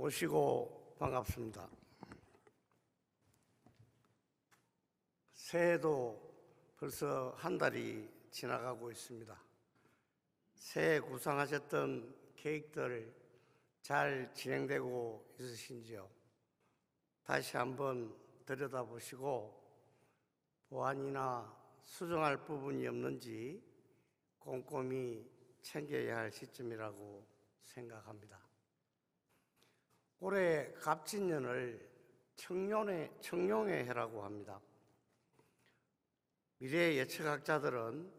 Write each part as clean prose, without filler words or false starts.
모시고 반갑습니다. 새해도 벌써 한 달이 지나가고 있습니다. 새해 구상하셨던 계획들 잘 진행되고 있으신지요? 다시 한번 들여다보시고 보완이나 수정할 부분이 없는지 꼼꼼히 챙겨야 할 시점이라고 생각합니다. 올해 갑진년을 청룡의 해라고 합니다. 미래 예측학자들은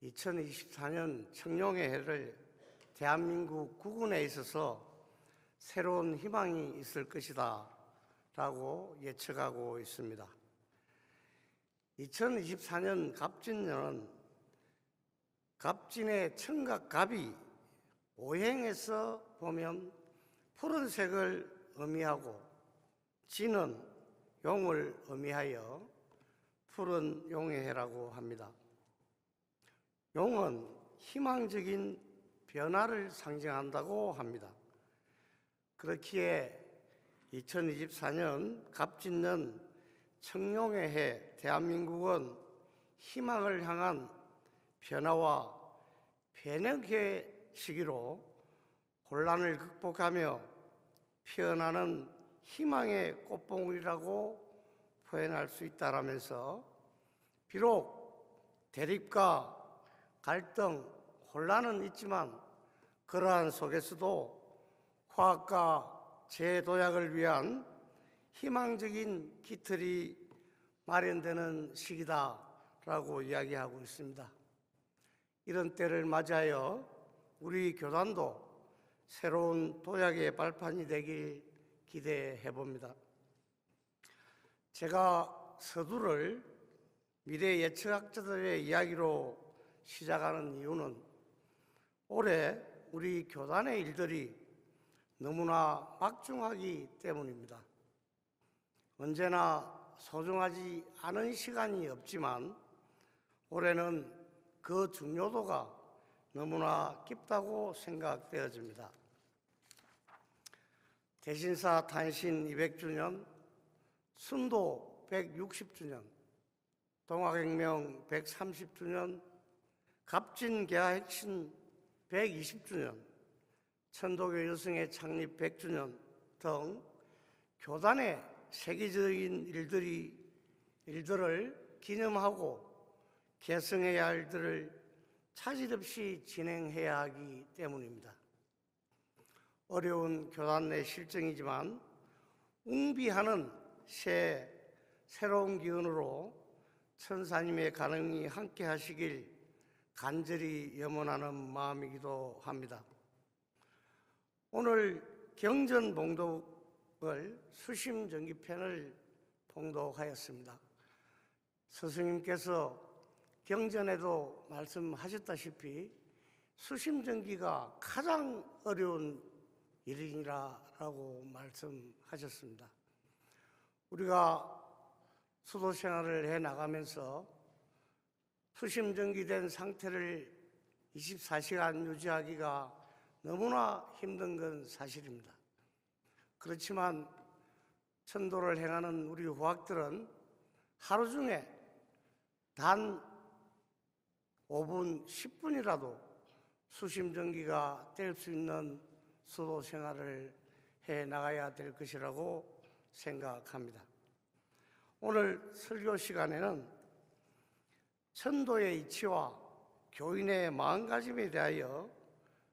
2024년 청룡의 해를 대한민국 국운에 있어서 새로운 희망이 있을 것이다 라고 예측하고 있습니다. 2024년 갑진년은 갑진의 청각갑이 오행에서 보면 푸른색을 의미하고 진은 용을 의미하여 푸른 용의 해라고 합니다. 용은 희망적인 변화를 상징한다고 합니다. 그렇기에 2024년 갑진년 청룡의 해 대한민국은 희망을 향한 변화와 변혁의 시기로 혼란을 극복하며 피어나는 희망의 꽃봉오리라고 표현할 수 있다라면서 비록 대립과 갈등, 혼란은 있지만 그러한 속에서도 화학과 재도약을 위한 희망적인 기틀이 마련되는 시기다라고 이야기하고 있습니다. 이런 때를 맞이하여 우리 교단도 새로운 도약의 발판이 되길 기대해 봅니다. 제가 서두를 미래 예측학자들의 이야기로 시작하는 이유는 올해 우리 교단의 일들이 너무나 막중하기 때문입니다. 언제나 소중하지 않은 시간이 없지만 올해는 그 중요도가 너무나 깊다고 생각되어집니다. 대신사 탄신 200주년, 순도 160주년, 동학혁명 130주년, 갑진개화혁신 120주년, 천도교 여성의 창립 100주년 등 교단의 세계적인 일들을 기념하고 계승해야 할 일들을 차질 없이 진행해야 하기 때문입니다. 어려운 교단 내 실정이지만 웅비하는 새로운 기운으로 천사님의 가능이 함께 하시길 간절히 염원하는 마음이기도 합니다. 오늘 경전 봉독을 수심전기편을 봉독하였습니다. 스승님께서 경전에도 말씀하셨다시피 수심전기가 가장 어려운 일이라고 말씀하셨습니다. 우리가 수도 생활을 해 나가면서 수심전기된 상태를 24시간 유지하기가 너무나 힘든 건 사실입니다. 그렇지만 천도를 행하는 우리 후학들은 하루 중에 단 5분, 10분이라도 수심전기가 될 수 있는 수도 생활을 해 나가야 될 것이라고 생각합니다. 오늘 설교 시간에는 천도의 이치와 교인의 마음가짐에 대하여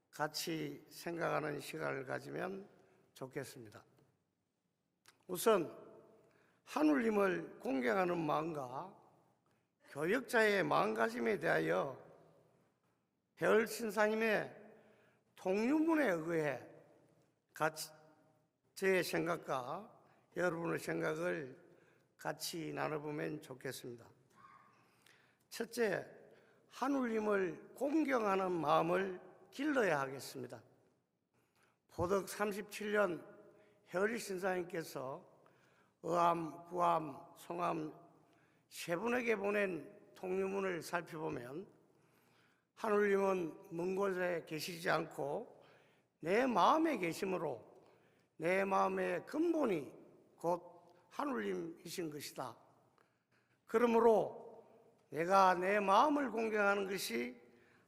같이 생각하는 시간을 가지면 좋겠습니다. 우선 하느님을 공경하는 마음과 교역자의 마음가짐에 대하여 해열 신사님의 통유문에 의해 같이 제 생각과 여러분의 생각을 같이 나눠보면 좋겠습니다. 첫째, 하느님을 공경하는 마음을 길러야 하겠습니다. 보덕 37년 해열 신사님께서 어암, 구암, 송암 세 분에게 보낸 통유문을 살펴보면 하느님은 먼 곳에 계시지 않고 내 마음에 계심으로 내 마음의 근본이 곧 하느님이신 것이다. 그러므로 내가 내 마음을 공경하는 것이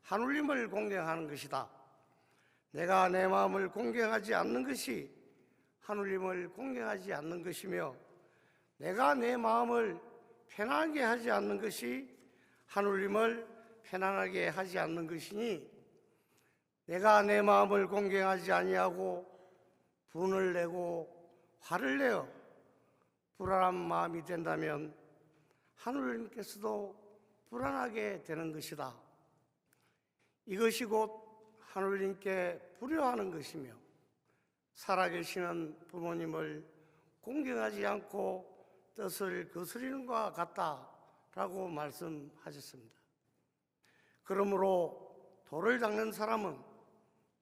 하느님을 공경하는 것이다. 내가 내 마음을 공경하지 않는 것이 하느님을 공경하지 않는 것이며, 내가 내 마음을 편안하게 하지 않는 것이 하느님을 편안하게 하지 않는 것이니, 내가 내 마음을 공경하지 아니하고 분을 내고 화를 내어 불안한 마음이 된다면 하느님께서도 불안하게 되는 것이다. 이것이 곧 하느님께 불효하는 것이며 살아계시는 부모님을 공경하지 않고 뜻을 거스리는 것과 같다라고 말씀하셨습니다. 그러므로 돌을 닦는 사람은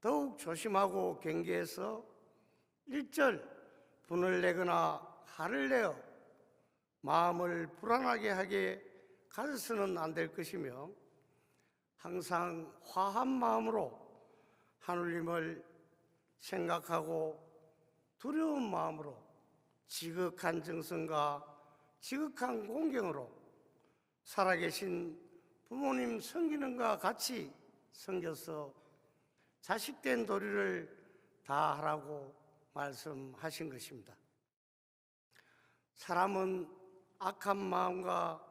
더욱 조심하고 경계해서 일절 분을 내거나 화를 내어 마음을 불안하게 하게 가져서는 안 될 것이며, 항상 화한 마음으로 하느님을 생각하고 두려운 마음으로 지극한 정성과 지극한 공경으로 살아계신 부모님 섬기는 것과 같이 섬겨서 자식된 도리를 다하라고 말씀하신 것입니다. 사람은 악한 마음과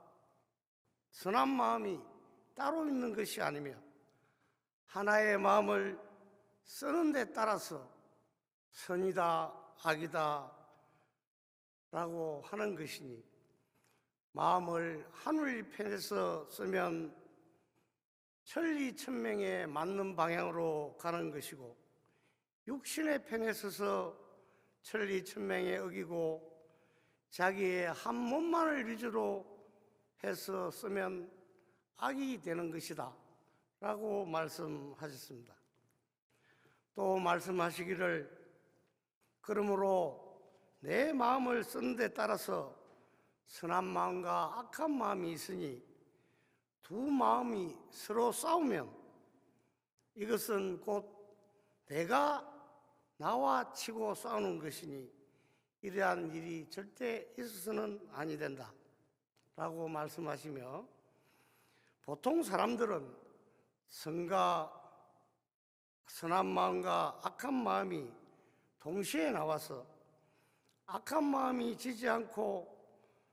선한 마음이 따로 있는 것이 아니며 하나의 마음을 쓰는 데 따라서 선이다 악이다 라고 하는 것이니, 마음을 하늘 편에서 쓰면 천리천명에 맞는 방향으로 가는 것이고, 육신의 편에 서서 천리천명에 어기고 자기의 한 몸만을 위주로 해서 쓰면 악이 되는 것이다 라고 말씀하셨습니다. 또 말씀하시기를, 그러므로 내 마음을 쓰는 데 따라서 선한 마음과 악한 마음이 있으니 두 마음이 서로 싸우면 이것은 곧 내가 나와 치고 싸우는 것이니 이러한 일이 절대 있어서는 아니 된다 라고 말씀하시며, 보통 사람들은 선한 마음과 악한 마음이 동시에 나와서 악한 마음이 지지 않고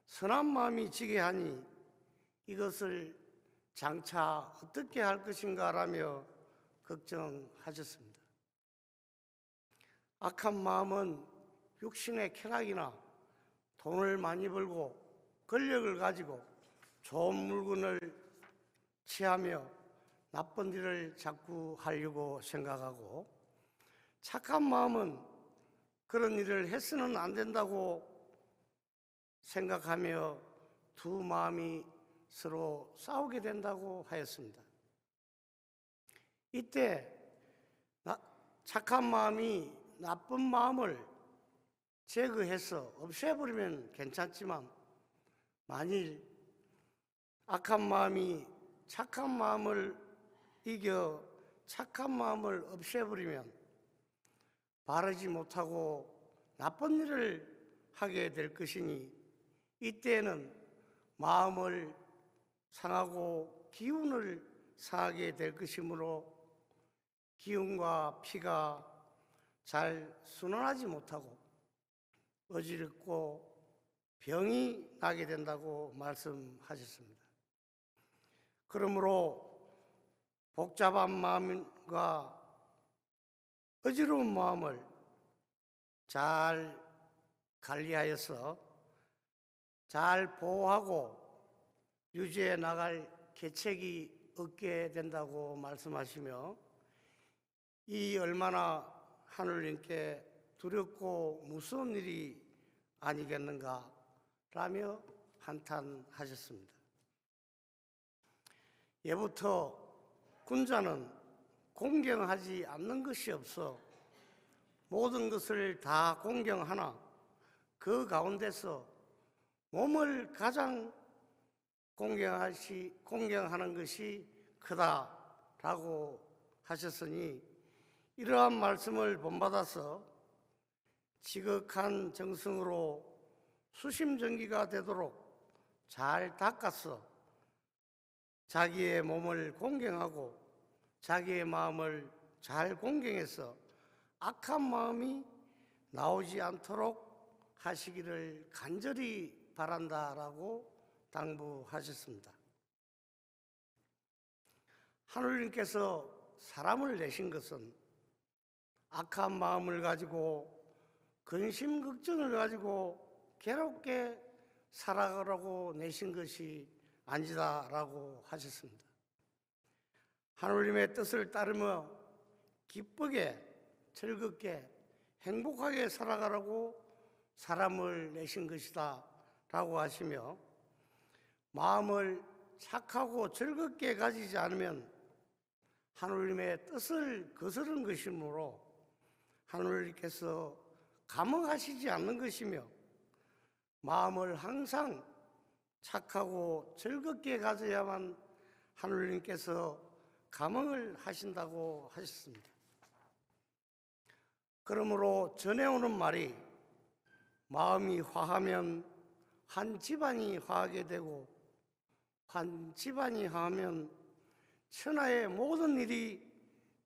선한 마음이 지게 하니 이것을 장차 어떻게 할 것인가 라며 걱정하셨습니다. 악한 마음은 육신의 쾌락이나 돈을 많이 벌고 권력을 가지고 좋은 물건을 취하며 나쁜 일을 자꾸 하려고 생각하고, 착한 마음은 그런 일을 해서는 안 된다고 생각하며 두 마음이 서로 싸우게 된다고 하였습니다. 이때 착한 마음이 나쁜 마음을 제거해서 없애버리면 괜찮지만, 만일 악한 마음이 착한 마음을 이겨 착한 마음을 없애버리면 바르지 못하고 나쁜 일을 하게 될 것이니, 이때는 마음을 상하고 기운을 상하게 될 것이므로 기운과 피가 잘 순환하지 못하고 어지럽고 병이 나게 된다고 말씀하셨습니다. 그러므로 복잡한 마음과 어지러운 마음을 잘 관리하여서 잘 보호하고 유지해 나갈 계책이 없게 된다고 말씀하시며, 이 얼마나 하느님께 두렵고 무서운 일이 아니겠는가 라며 한탄하셨습니다. 예부터 군자는 공경하지 않는 것이 없어 모든 것을 다 공경하나 그 가운데서 몸을 가장 공경하는 것이 크다라고 하셨으니, 이러한 말씀을 본받아서 지극한 정성으로 수심정기가 되도록 잘 닦아서 자기의 몸을 공경하고 자기의 마음을 잘 공경해서 악한 마음이 나오지 않도록 하시기를 간절히 바란다라고 당부하셨습니다. 하느님께서 사람을 내신 것은 악한 마음을 가지고 근심 걱정을 가지고 괴롭게 살아가라고 내신 것이 아니다라고 하셨습니다. 하느님의 뜻을 따르며 기쁘게 즐겁게 행복하게 살아가라고 사람을 내신 것이다 라고 하시며, 마음을 착하고 즐겁게 가지지 않으면 하느님의 뜻을 거스른 것이므로 하느님께서 감흥하시지 않는 것이며, 마음을 항상 착하고 즐겁게 가져야만 하느님께서 감흥을 하신다고 하셨습니다. 그러므로 전해오는 말이 마음이 화하면 한 집안이 화하게 되고 한 집안이 화하면 천하의 모든 일이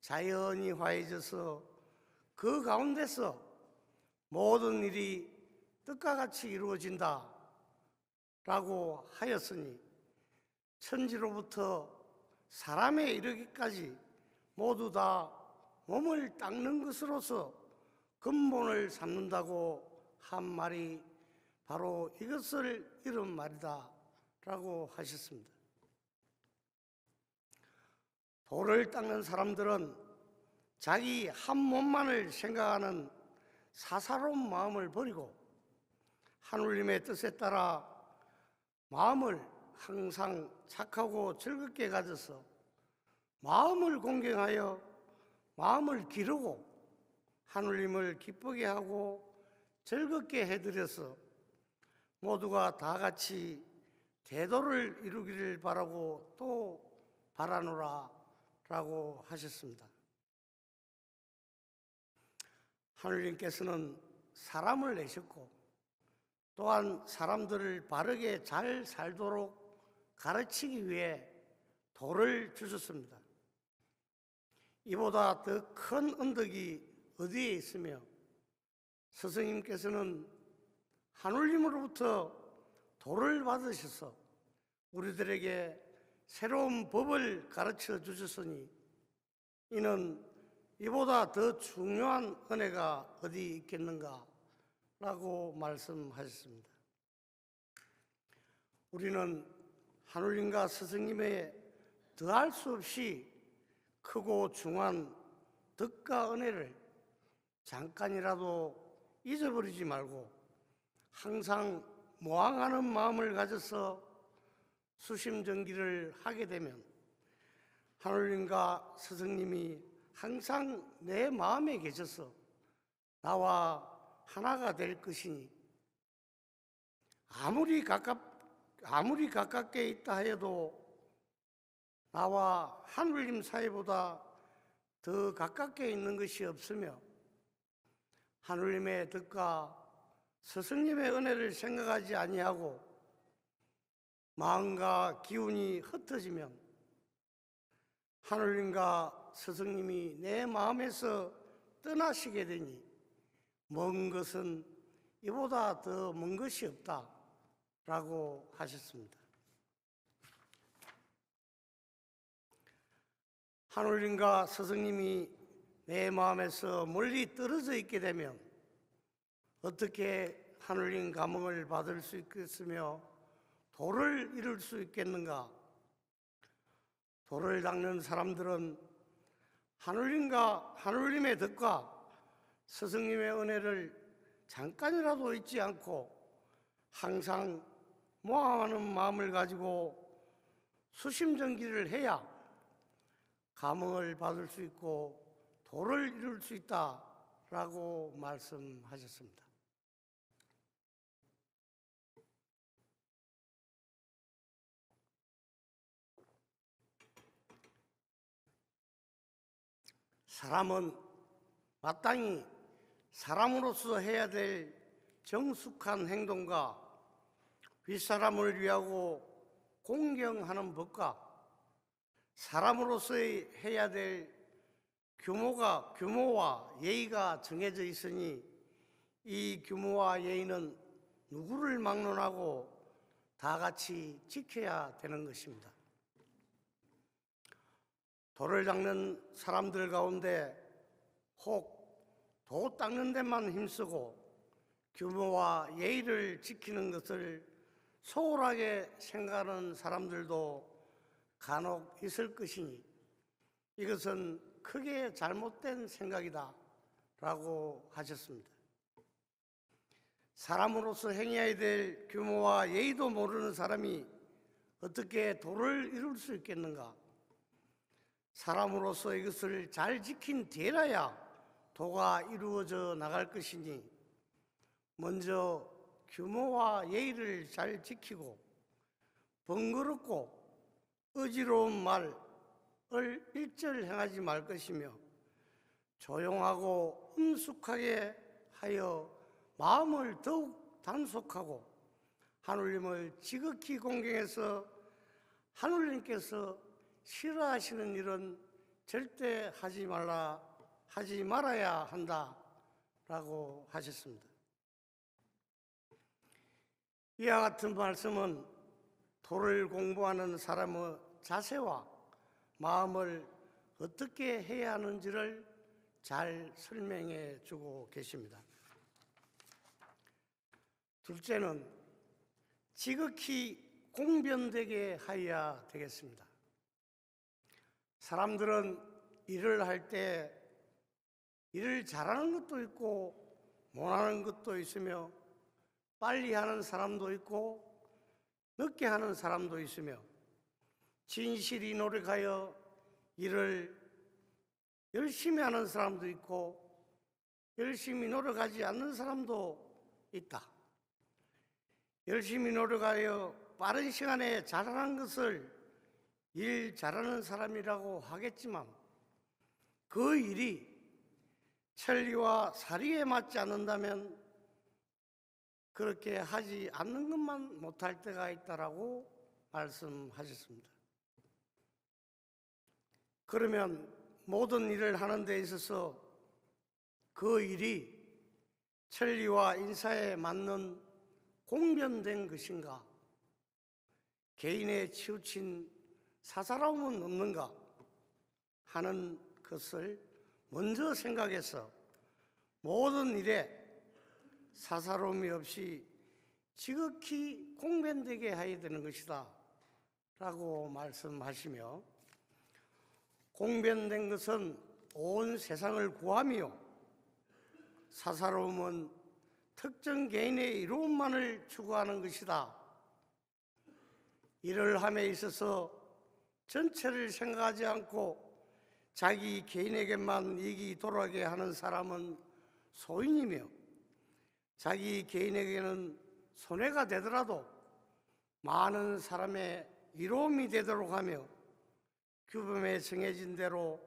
자연히 화해져서 그 가운데서 모든 일이 뜻과 같이 이루어진다 라고 하였으니, 천지로부터 사람에 이르기까지 모두 다 몸을 닦는 것으로서 근본을 삼는다고 한 말이 바로 이것을 이룬 말이다 라고 하셨습니다. 돌을 닦는 사람들은 자기 한 몸만을 생각하는 사사로운 마음을 버리고 하느님의 뜻에 따라 마음을 항상 착하고 즐겁게 가져서 마음을 공경하여 마음을 기르고 하느님을 기쁘게 하고 즐겁게 해드려서 모두가 다 같이 대도를 이루기를 바라고 또 바라노라 라고 하셨습니다. 하느님께서는 사람을 내셨고 또한 사람들을 바르게 잘 살도록 가르치기 위해 돌을 주셨습니다. 이보다 더 큰 언덕이 어디에 있으며 스승님께서는 하느님으로부터 돌을 받으셔서 우리들에게 새로운 법을 가르쳐 주셨으니 이는 이보다 더 중요한 은혜가 어디 있겠는가 라고 말씀하셨습니다. 우리는 하느님과 스승님의 더할 수 없이 크고 중한 덕과 은혜를 잠깐이라도 잊어버리지 말고 항상 모항하는 마음을 가져서 수심정기를 하게 되면 하느님과 스승님이 항상 내 마음에 계셔서 나와 하나가 될 것이니, 아무리 가깝게 있다 해도 나와 하느님 사이보다 더 가깝게 있는 것이 없으며 하느님의 뜻과 스승님의 은혜를 생각하지 아니하고 마음과 기운이 흩어지면 하느님과 스승님이 내 마음에서 떠나시게 되니 먼 것은 이보다 더 먼 것이 없다 라고 하셨습니다. 하느님과 스승님이 내 마음에서 멀리 떨어져 있게 되면 어떻게 하느님 감흥을 받을 수 있겠으며 도를 이룰 수 있겠는가? 도를 닦는 사람들은 하느님의 덕과 스승님의 은혜를 잠깐이라도 잊지 않고 항상 모함하는 마음을 가지고 수심정기를 해야 감흥을 받을 수 있고 도를 이룰 수 있다라고 말씀하셨습니다. 사람은 마땅히 사람으로서 해야 될 정숙한 행동과 윗사람을 위하고 공경하는 법과 사람으로서의 해야 될 규모와 예의가 정해져 있으니 이 규모와 예의는 누구를 막론하고 다 같이 지켜야 되는 것입니다. 돌을 닦는 사람들 가운데 혹 도 닦는 데만 힘쓰고 규모와 예의를 지키는 것을 소홀하게 생각하는 사람들도 간혹 있을 것이니 이것은 크게 잘못된 생각이다 라고 하셨습니다. 사람으로서 행해야 될 규모와 예의도 모르는 사람이 어떻게 도를 이룰 수 있겠는가? 사람으로서 이것을 잘 지킨 뒤라야 도가 이루어져 나갈 것이니 먼저 규모와 예의를 잘 지키고 번거롭고 어지러운 말을 일절 행하지 말 것이며 조용하고 엄숙하게 하여 마음을 더욱 단속하고 하느님을 지극히 공경해서 하느님께서 싫어하시는 일은 절대 하지 말아야 한다라고 하셨습니다. 이와 같은 말씀은 도를 공부하는 사람의 자세와 마음을 어떻게 해야 하는지를 잘 설명해 주고 계십니다. 둘째는 지극히 공변되게 하여야 되겠습니다. 사람들은 일을 할 때 일을 잘하는 것도 있고 못하는 것도 있으며 빨리 하는 사람도 있고 늦게 하는 사람도 있으며 진실이 노력하여 일을 열심히 하는 사람도 있고 열심히 노력하지 않는 사람도 있다. 열심히 노력하여 빠른 시간에 잘하는 것을 일 잘하는 사람이라고 하겠지만 그 일이 천리와 사리에 맞지 않는다면 그렇게 하지 않는 것만 못할 때가 있다라고 말씀하셨습니다. 그러면 모든 일을 하는 데 있어서 그 일이 천리와 인사에 맞는 공변된 것인가? 개인에 치우친 사사로움은 없는가? 하는 것을 먼저 생각해서 모든 일에 사사로움이 없이 지극히 공변되게 해야 되는 것이다 라고 말씀하시며 공변된 것은 온 세상을 구하며 사사로움은 특정 개인의 이로움만을 추구하는 것이다. 일을 함에 있어서 전체를 생각하지 않고 자기 개인에게만 이익이 돌아가게 하는 사람은 소인이며 자기 개인에게는 손해가 되더라도 많은 사람의 이로움이 되도록 하며 규범에 정해진 대로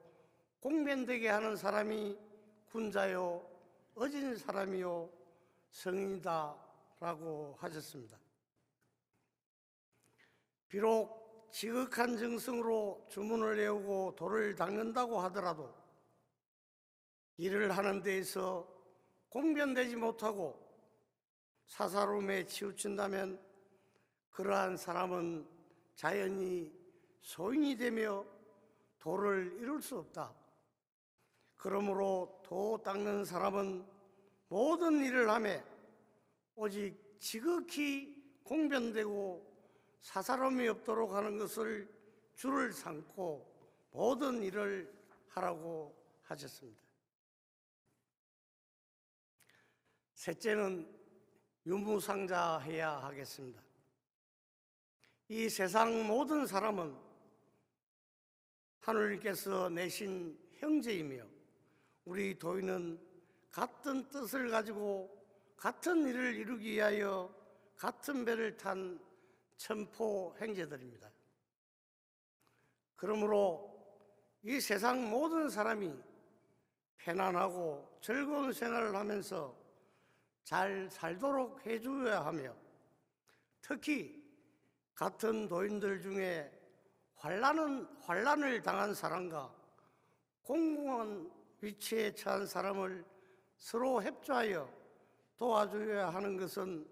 공변되게 하는 사람이 군자요 어진 사람이요 성인이다 라고 하셨습니다. 비록 지극한 정성으로 주문을 외우고 도를 닦는다고 하더라도 일을 하는 데에서 공변되지 못하고 사사로움에 치우친다면 그러한 사람은 자연히 소인이 되며 도를 이룰 수 없다. 그러므로 도 닦는 사람은 모든 일을 하며 오직 지극히 공변되고 사사로움이 없도록 하는 것을 주를 삼고 모든 일을 하라고 하셨습니다. 셋째는 유무상자해야 하겠습니다. 이 세상 모든 사람은 하느님께서 내신 형제이며 우리 도인은 같은 뜻을 가지고 같은 일을 이루기 위하여 같은 배를 탄 천포 형제들입니다. 그러므로 이 세상 모든 사람이 편안하고 즐거운 생활을 하면서 잘 살도록 해주어야 하며, 특히 같은 도인들 중에 환난을 당한 사람과 공공한 위치에 처한 사람을 서로 협조하여 도와줘야 하는 것은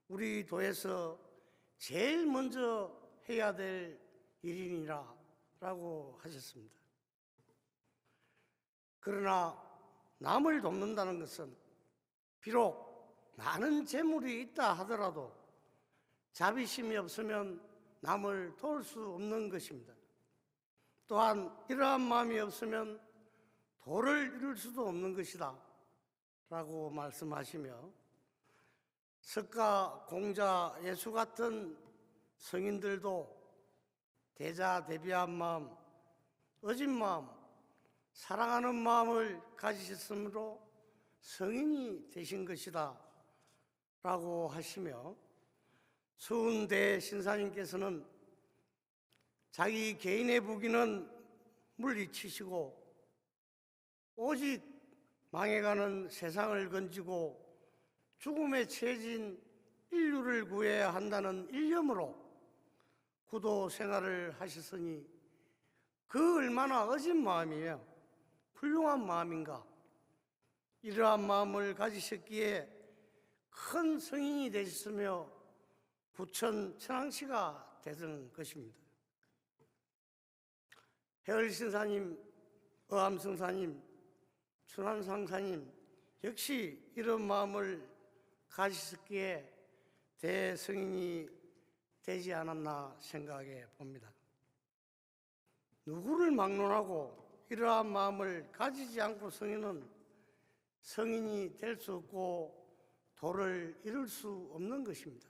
우리 도에서 제일 먼저 해야 될 일이니라라고 하셨습니다. 그러나 남을 돕는다는 것은 비록 많은 재물이 있다 하더라도 자비심이 없으면 남을 도울 수 없는 것입니다. 또한 이러한 마음이 없으면 도를 이룰 수도 없는 것이다 라고 말씀하시며, 석가, 공자, 예수 같은 성인들도 대자대비한 마음, 어진 마음, 사랑하는 마음을 가지셨으므로 성인이 되신 것이다 라고 하시며, 수은대 신사님께서는 자기 개인의 부귀는 물리치시고 오직 망해가는 세상을 건지고 죽음에 처해진 인류를 구해야 한다는 일념으로 구도 생활을 하셨으니 그 얼마나 어진 마음이며 훌륭한 마음인가. 이러한 마음을 가지셨기에 큰 성인이 되셨으며 부천 천황씨가 되던 것입니다. 해월신사님, 어암성사님, 춘암상사님 역시 이런 마음을 가지셨기에 대성인이 되지 않았나 생각해 봅니다. 누구를 막론하고 이러한 마음을 가지지 않고 성인이 될 수 없고 도를 이룰 수 없는 것입니다.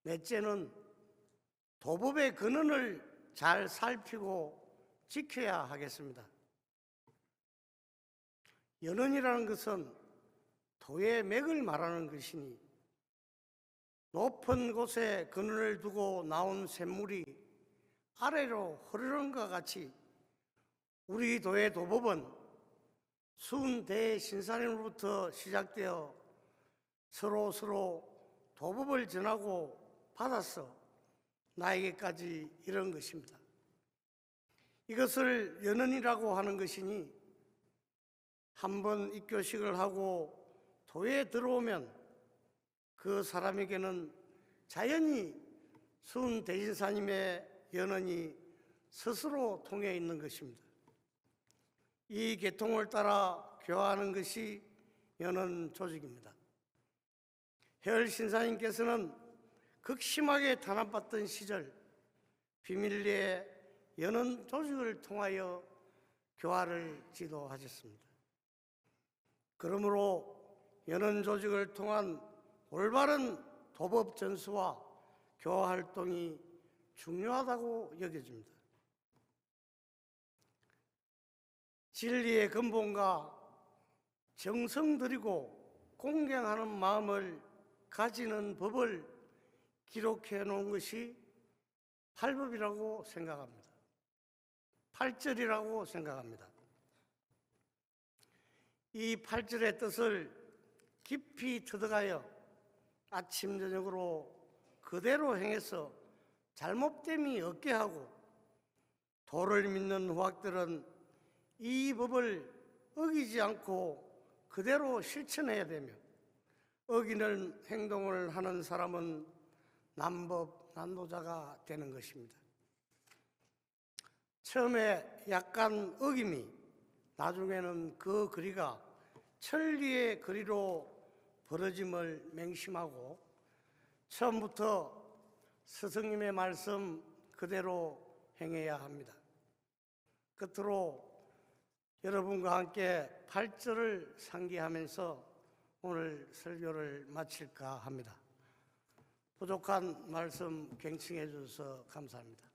넷째는 도법의 근원을 잘 살피고 지켜야 하겠습니다. 연언이라는 것은 도의 맥을 말하는 것이니 높은 곳에 근원을 두고 나온 샘물이 아래로 흐르는 것과 같이 우리 도의 도법은 수은대신사님으로부터 시작되어 서로 도법을 전하고 받아서 나에게까지 이런 것입니다. 이것을 연언이라고 하는 것이니 한번 입교식을 하고 도에 들어오면 그 사람에게는 자연히 수은대신사님의 연언이 스스로 통해 있는 것입니다. 이 계통을 따라 교화하는 것이 연언 조직입니다. 해월신사님께서는 극심하게 탄압받던 시절 비밀리에 연언 조직을 통하여 교화를 지도하셨습니다. 그러므로 연언 조직을 통한 올바른 도법 전수와 교화 활동이 중요하다고 여겨집니다. 진리의 근본과 정성 들이고 공경하는 마음을 가지는 법을 기록해 놓은 것이 팔법이라고 생각합니다. 팔절이라고 생각합니다. 이 팔절의 뜻을 깊이 터득하여 아침 저녁으로 그대로 행해서 잘못됨이 없게 하고, 도를 믿는 후학들은 이 법을 어기지 않고 그대로 실천해야 되며, 어기는 행동을 하는 사람은 난도자가 되는 것입니다. 처음에 약간 어김이 나중에는 그 거리가 천리의 거리로 벌어짐을 맹심하고 처음부터 스승님의 말씀 그대로 행해야 합니다. 끝으로 여러분과 함께 8절을 상기하면서 오늘 설교를 마칠까 합니다. 부족한 말씀 경청해 주셔서 감사합니다.